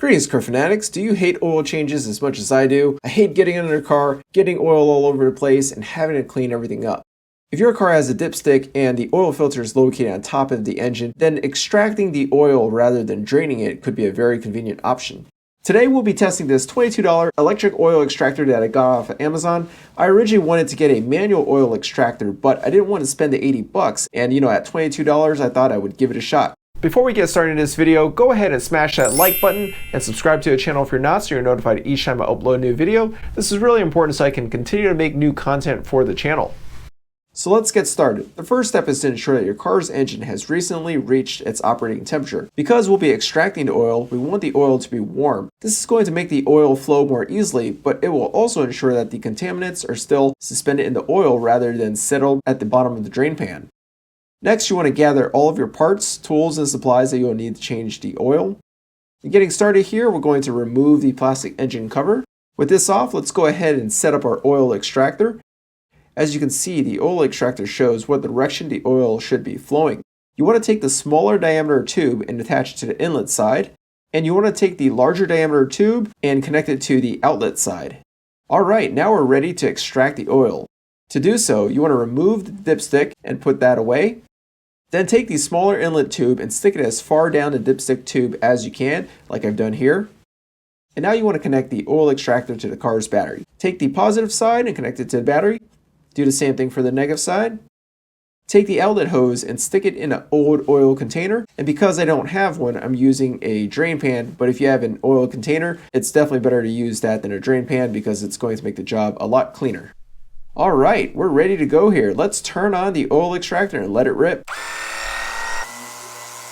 Greetings, car fanatics. Do you hate oil changes as much as I do? I hate getting in a car, getting oil all over the place, and having to clean everything up. If your car has a dipstick and the oil filter is located on top of the engine, then extracting the oil rather than draining it could be a very convenient option. Today we'll be testing this $22 electric oil extractor that I got off of Amazon. I originally wanted to get a manual oil extractor, but I didn't want to spend the 80 bucks, and at $22 I thought I would give it a shot. Before we get started in this video, go ahead and smash that like button and subscribe to the channel if you're not, so you're notified each time I upload a new video. This is really important so I can continue to make new content for the channel. So let's get started. The first step is to ensure that your car's engine has recently reached its operating temperature. Because we'll be extracting the oil, we want the oil to be warm. This is going to make the oil flow more easily, but it will also ensure that the contaminants are still suspended in the oil rather than settled at the bottom of the drain pan. Next, you want to gather all of your parts, tools, and supplies that you'll need to change the oil. And getting started here, we're going to remove the plastic engine cover. With this off, let's go ahead and set up our oil extractor. As you can see, the oil extractor shows what direction the oil should be flowing. You want to take the smaller diameter tube and attach it to the inlet side. And you want to take the larger diameter tube and connect it to the outlet side. Alright, now we're ready to extract the oil. To do so, you want to remove the dipstick and put that away. Then take the smaller inlet tube and stick it as far down the dipstick tube as you can, like I've done here. And now you want to connect the oil extractor to the car's battery. Take the positive side and connect it to the battery. Do the same thing for the negative side. Take the outlet hose and stick it in an old oil container. And because I don't have one, I'm using a drain pan. But if you have an oil container, it's definitely better to use that than a drain pan because it's going to make the job a lot cleaner. Alright, we're ready to go here. Let's turn on the oil extractor and let it rip.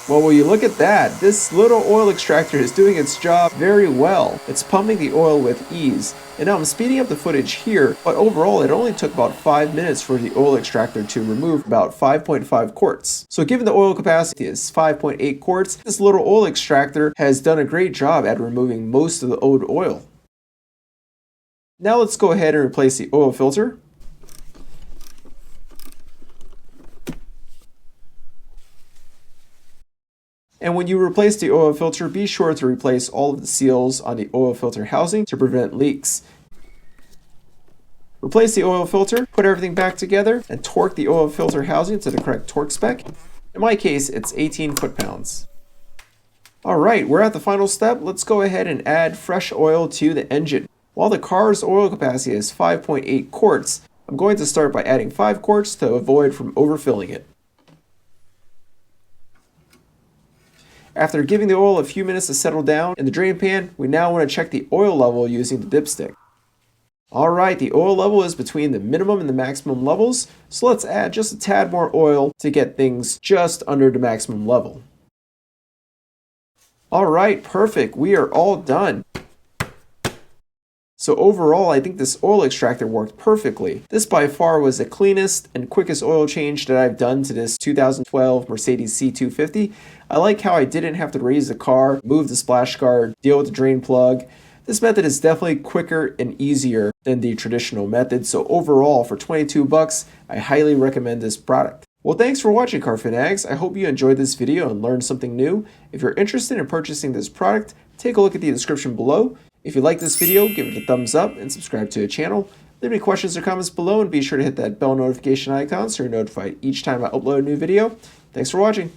Well, will you look at that? This little oil extractor is doing its job very well. It's pumping the oil with ease. And now I'm speeding up the footage here, but overall it only took about 5 minutes for the oil extractor to remove about 5.5 quarts. So given the oil capacity is 5.8 quarts, this little oil extractor has done a great job at removing most of the old oil. Now let's go ahead and replace the oil filter. And when you replace the oil filter, be sure to replace all of the seals on the oil filter housing to prevent leaks. Replace the oil filter, put everything back together, and torque the oil filter housing to the correct torque spec. In my case, it's 18 foot-pounds. Alright, we're at the final step. Let's go ahead and add fresh oil to the engine. While the car's oil capacity is 5.8 quarts, I'm going to start by adding 5 quarts to avoid from overfilling it. After giving the oil a few minutes to settle down in the drain pan, we now want to check the oil level using the dipstick. Alright, the oil level is between the minimum and the maximum levels, so let's add just a tad more oil to get things just under the maximum level. Alright, perfect, we are all done. So overall, I think this oil extractor worked perfectly. This by far was the cleanest and quickest oil change that I've done to this 2012 Mercedes C250. I like how I didn't have to raise the car, move the splash guard, deal with the drain plug. This method is definitely quicker and easier than the traditional method. So overall, for 22 bucks, I highly recommend this product. Well, thanks for watching, car fanatics. I hope you enjoyed this video and learned something new. If you're interested in purchasing this product, take a look at the description below. If you like this video, give it a thumbs up and subscribe to the channel. Leave any questions or comments below and be sure to hit that bell notification icon so you're notified each time I upload a new video. Thanks for watching.